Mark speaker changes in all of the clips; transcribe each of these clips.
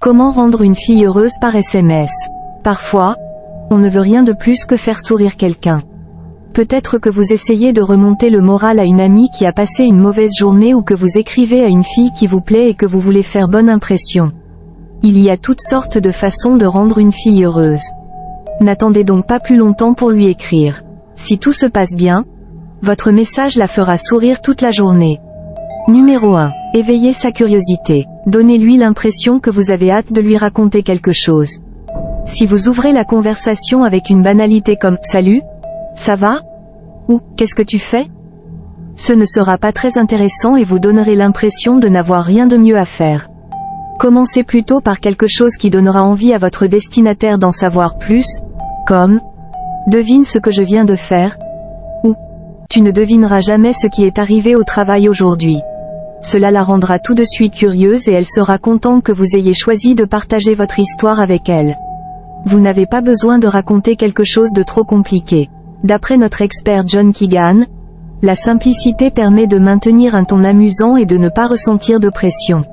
Speaker 1: Comment rendre une fille heureuse par SMS? Parfois, on ne veut rien de plus que faire sourire quelqu'un. Peut-être que vous essayez de remonter le moral à une amie qui a passé une mauvaise journée ou que vous écrivez à une fille qui vous plaît et que vous voulez faire bonne impression. Il y a toutes sortes de façons de rendre une fille heureuse. N'attendez donc pas plus longtemps pour lui écrire. Si tout se passe bien, votre message la fera sourire toute la journée. Numéro 1. Éveillez sa curiosité. Donnez-lui l'impression que vous avez hâte de lui raconter quelque chose. Si vous ouvrez la conversation avec une banalité comme « Salut, ça va ?» ou « Qu'est-ce que tu fais ?» ce ne sera pas très intéressant et vous donnerez l'impression de n'avoir rien de mieux à faire. Commencez plutôt par quelque chose qui donnera envie à votre destinataire d'en savoir plus, comme « Devine ce que je viens de faire » ou « Tu ne devineras jamais ce qui est arrivé au travail aujourd'hui ». Cela la rendra tout de suite curieuse et elle sera contente que vous ayez choisi de partager votre histoire avec elle. Vous n'avez pas besoin de raconter quelque chose de trop compliqué. D'après notre expert John Keegan, la simplicité permet de maintenir un ton amusant et de ne pas ressentir de pression.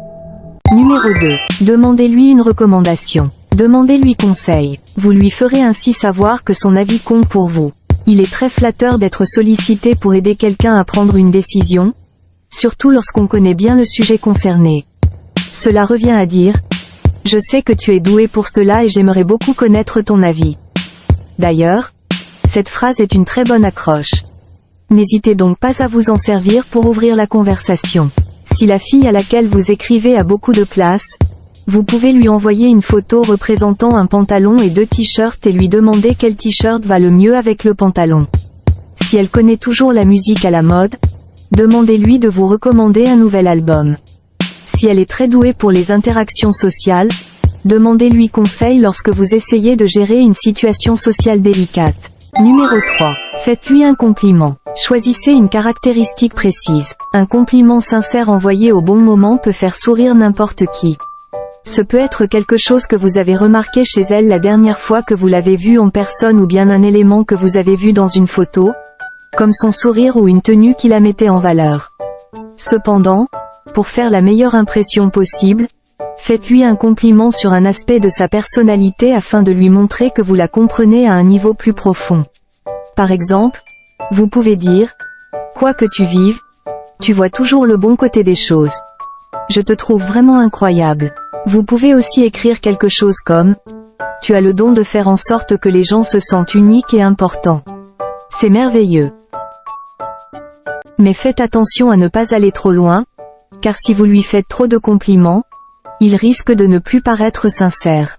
Speaker 1: Numéro 2. Demandez-lui une recommandation. Demandez-lui conseil. Vous lui ferez ainsi savoir que son avis compte pour vous. Il est très flatteur d'être sollicité pour aider quelqu'un à prendre une décision, surtout lorsqu'on connaît bien le sujet concerné. Cela revient à dire « Je sais que tu es doué pour cela et j'aimerais beaucoup connaître ton avis. » D'ailleurs, cette phrase est une très bonne accroche. N'hésitez donc pas à vous en servir pour ouvrir la conversation. Si la fille à laquelle vous écrivez a beaucoup de place, vous pouvez lui envoyer une photo représentant un pantalon et 2 t-shirts et lui demander quel t-shirt va le mieux avec le pantalon. Si elle connaît toujours la musique à la mode, demandez-lui de vous recommander un nouvel album. Si elle est très douée pour les interactions sociales, demandez-lui conseil lorsque vous essayez de gérer une situation sociale délicate. Numéro 3. Faites-lui un compliment. Choisissez une caractéristique précise. Un compliment sincère envoyé au bon moment peut faire sourire n'importe qui. Ce peut être quelque chose que vous avez remarqué chez elle la dernière fois que vous l'avez vue en personne ou bien un élément que vous avez vu dans une photo, comme son sourire ou une tenue qui la mettait en valeur. Cependant, pour faire la meilleure impression possible, faites-lui un compliment sur un aspect de sa personnalité afin de lui montrer que vous la comprenez à un niveau plus profond. Par exemple, vous pouvez dire « Quoi que tu vives, tu vois toujours le bon côté des choses. Je te trouve vraiment incroyable. » Vous pouvez aussi écrire quelque chose comme « Tu as le don de faire en sorte que les gens se sentent uniques et importants. C'est merveilleux. » Mais faites attention à ne pas aller trop loin, car si vous lui faites trop de compliments, il risque de ne plus paraître sincère.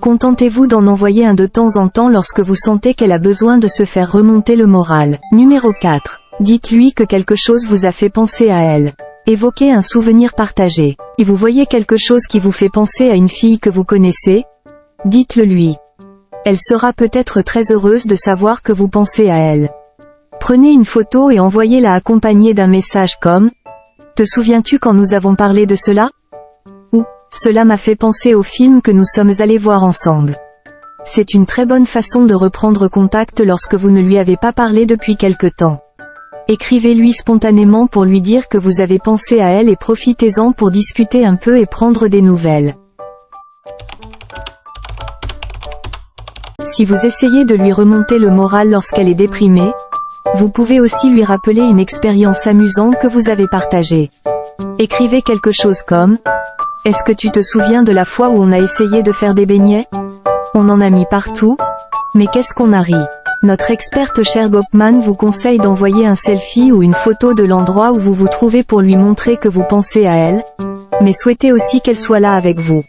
Speaker 1: Contentez-vous d'en envoyer un de temps en temps lorsque vous sentez qu'elle a besoin de se faire remonter le moral. Numéro 4. Dites-lui que quelque chose vous a fait penser à elle. Évoquez un souvenir partagé. Et vous voyez quelque chose qui vous fait penser à une fille que vous connaissez? Dites-le lui. Elle sera peut-être très heureuse de savoir que vous pensez à elle. Prenez une photo et envoyez-la accompagnée d'un message comme « Te souviens-tu quand nous avons parlé de cela ?» ou « Cela m'a fait penser au film que nous sommes allés voir ensemble. » C'est une très bonne façon de reprendre contact lorsque vous ne lui avez pas parlé depuis quelque temps. Écrivez-lui spontanément pour lui dire que vous avez pensé à elle et profitez-en pour discuter un peu et prendre des nouvelles. Si vous essayez de lui remonter le moral lorsqu'elle est déprimée, vous pouvez aussi lui rappeler une expérience amusante que vous avez partagée. Écrivez quelque chose comme « Est-ce que tu te souviens de la fois où on a essayé de faire des beignets? On en a mis partout, mais qu'est-ce qu'on a ri. » Notre experte Cher Gopman vous conseille d'envoyer un selfie ou une photo de l'endroit où vous vous trouvez pour lui montrer que vous pensez à elle, mais souhaitez aussi qu'elle soit là avec vous.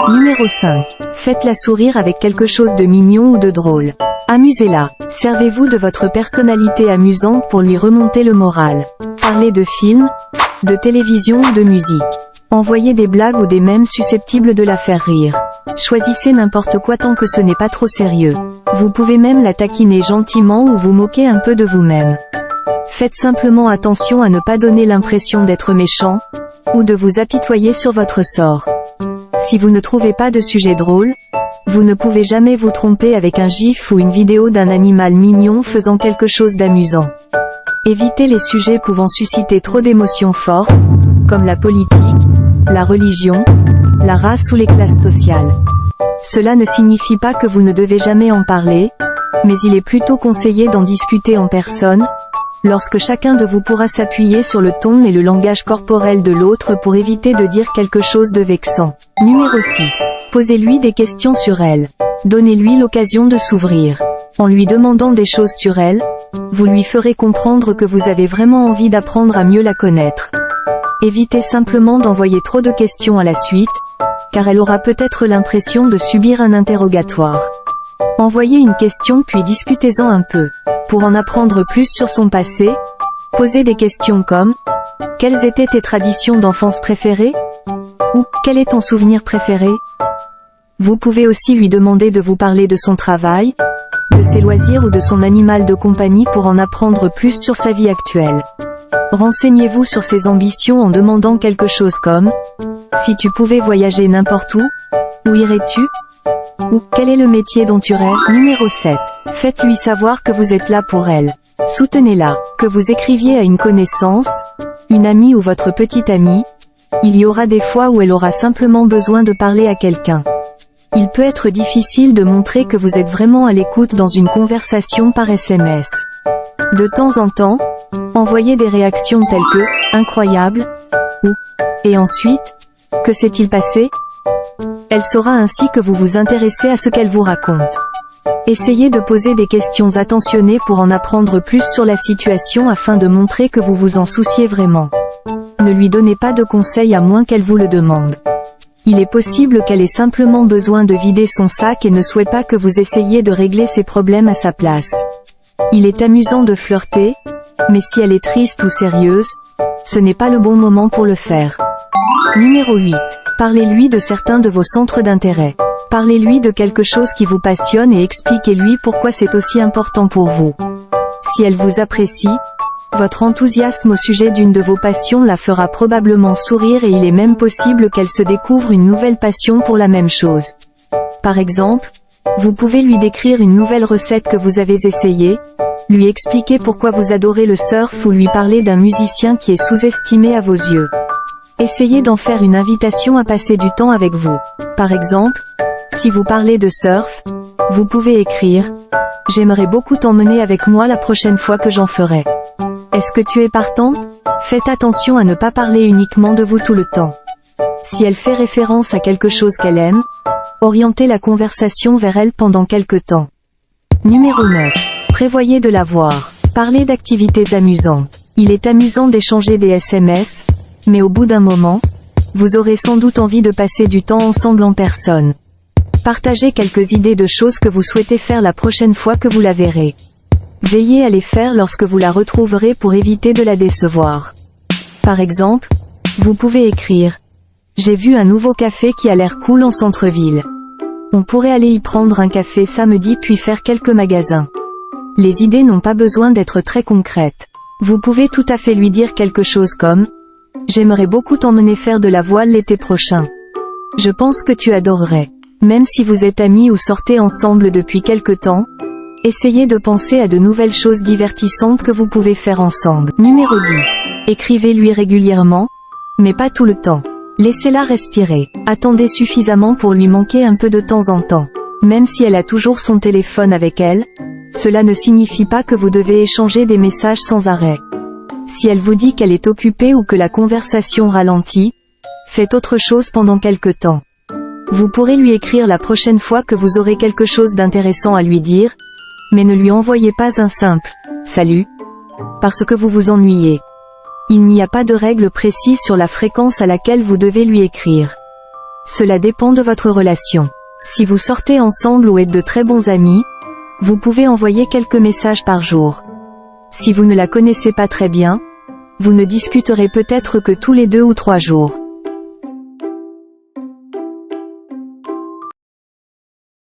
Speaker 1: Numéro 5. Faites-la sourire avec quelque chose de mignon ou de drôle. Amusez-la. Servez-vous de votre personnalité amusante pour lui remonter le moral. Parlez de films, de télévision ou de musique. Envoyez des blagues ou des mèmes susceptibles de la faire rire. Choisissez n'importe quoi tant que ce n'est pas trop sérieux. Vous pouvez même la taquiner gentiment ou vous moquer un peu de vous-même. Faites simplement attention à ne pas donner l'impression d'être méchant, ou de vous apitoyer sur votre sort. Si vous ne trouvez pas de sujet drôle, vous ne pouvez jamais vous tromper avec un gif ou une vidéo d'un animal mignon faisant quelque chose d'amusant. Évitez les sujets pouvant susciter trop d'émotions fortes, comme la politique, la religion, la race ou les classes sociales. Cela ne signifie pas que vous ne devez jamais en parler, mais il est plutôt conseillé d'en discuter en personne, lorsque chacun de vous pourra s'appuyer sur le ton et le langage corporel de l'autre pour éviter de dire quelque chose de vexant. Numéro 6. Posez-lui des questions sur elle. Donnez-lui l'occasion de s'ouvrir. En lui demandant des choses sur elle, vous lui ferez comprendre que vous avez vraiment envie d'apprendre à mieux la connaître. Évitez simplement d'envoyer trop de questions à la suite, car elle aura peut-être l'impression de subir un interrogatoire. Envoyez une question puis discutez-en un peu. Pour en apprendre plus sur son passé, posez des questions comme « Quelles étaient tes traditions d'enfance préférées ?» ou « Quel est ton souvenir préféré ?» Vous pouvez aussi lui demander de vous parler de son travail, de ses loisirs ou de son animal de compagnie pour en apprendre plus sur sa vie actuelle. Renseignez-vous sur ses ambitions en demandant quelque chose comme « Si tu pouvais voyager n'importe où irais-tu ?» ou « Quel est le métier dont tu rêves ?» Numéro 7. Faites-lui savoir que vous êtes là pour elle. Soutenez-la. Que vous écriviez à une connaissance, une amie ou votre petite amie, il y aura des fois où elle aura simplement besoin de parler à quelqu'un. Il peut être difficile de montrer que vous êtes vraiment à l'écoute dans une conversation par SMS. De temps en temps, envoyez des réactions telles que « incroyable » ou « et ensuite, que s'est-il passé ?» Elle saura ainsi que vous vous intéressez à ce qu'elle vous raconte. Essayez de poser des questions attentionnées pour en apprendre plus sur la situation afin de montrer que vous vous en souciez vraiment. Ne lui donnez pas de conseils à moins qu'elle vous le demande. Il est possible qu'elle ait simplement besoin de vider son sac et ne souhaite pas que vous essayiez de régler ses problèmes à sa place. Il est amusant de flirter, mais si elle est triste ou sérieuse, ce n'est pas le bon moment pour le faire. Numéro 8. Parlez-lui de certains de vos centres d'intérêt. Parlez-lui de quelque chose qui vous passionne et expliquez-lui pourquoi c'est aussi important pour vous. Si elle vous apprécie, votre enthousiasme au sujet d'une de vos passions la fera probablement sourire et il est même possible qu'elle se découvre une nouvelle passion pour la même chose. Par exemple, vous pouvez lui décrire une nouvelle recette que vous avez essayée, lui expliquer pourquoi vous adorez le surf ou lui parler d'un musicien qui est sous-estimé à vos yeux. Essayez d'en faire une invitation à passer du temps avec vous. Par exemple, si vous parlez de surf, vous pouvez écrire « J'aimerais beaucoup t'emmener avec moi la prochaine fois que j'en ferai. Est-ce que tu es partante ?» Faites attention à ne pas parler uniquement de vous tout le temps. Si elle fait référence à quelque chose qu'elle aime, orientez la conversation vers elle pendant quelque temps. Numéro 9. Prévoyez de la voir. Parlez d'activités amusantes. Il est amusant d'échanger des SMS, mais au bout d'un moment, vous aurez sans doute envie de passer du temps ensemble en personne. Partagez quelques idées de choses que vous souhaitez faire la prochaine fois que vous la verrez. Veillez à les faire lorsque vous la retrouverez pour éviter de la décevoir. Par exemple, vous pouvez écrire « J'ai vu un nouveau café qui a l'air cool en centre-ville. On pourrait aller y prendre un café samedi puis faire quelques magasins. » Les idées n'ont pas besoin d'être très concrètes. Vous pouvez tout à fait lui dire quelque chose comme « J'aimerais beaucoup t'emmener faire de la voile l'été prochain. Je pense que tu adorerais. » Même si vous êtes amis ou sortez ensemble depuis quelque temps, essayez de penser à de nouvelles choses divertissantes que vous pouvez faire ensemble. Numéro 10. Écrivez-lui régulièrement, mais pas tout le temps. Laissez-la respirer. Attendez suffisamment pour lui manquer un peu de temps en temps. Même si elle a toujours son téléphone avec elle, cela ne signifie pas que vous devez échanger des messages sans arrêt. Si elle vous dit qu'elle est occupée ou que la conversation ralentit, faites autre chose pendant quelque temps. Vous pourrez lui écrire la prochaine fois que vous aurez quelque chose d'intéressant à lui dire, mais ne lui envoyez pas un simple « Salut » parce que vous vous ennuyez. Il n'y a pas de règle précise sur la fréquence à laquelle vous devez lui écrire. Cela dépend de votre relation. Si vous sortez ensemble ou êtes de très bons amis, vous pouvez envoyer quelques messages par jour. Si vous ne la connaissez pas très bien, vous ne discuterez peut-être que tous les 2 ou 3 jours.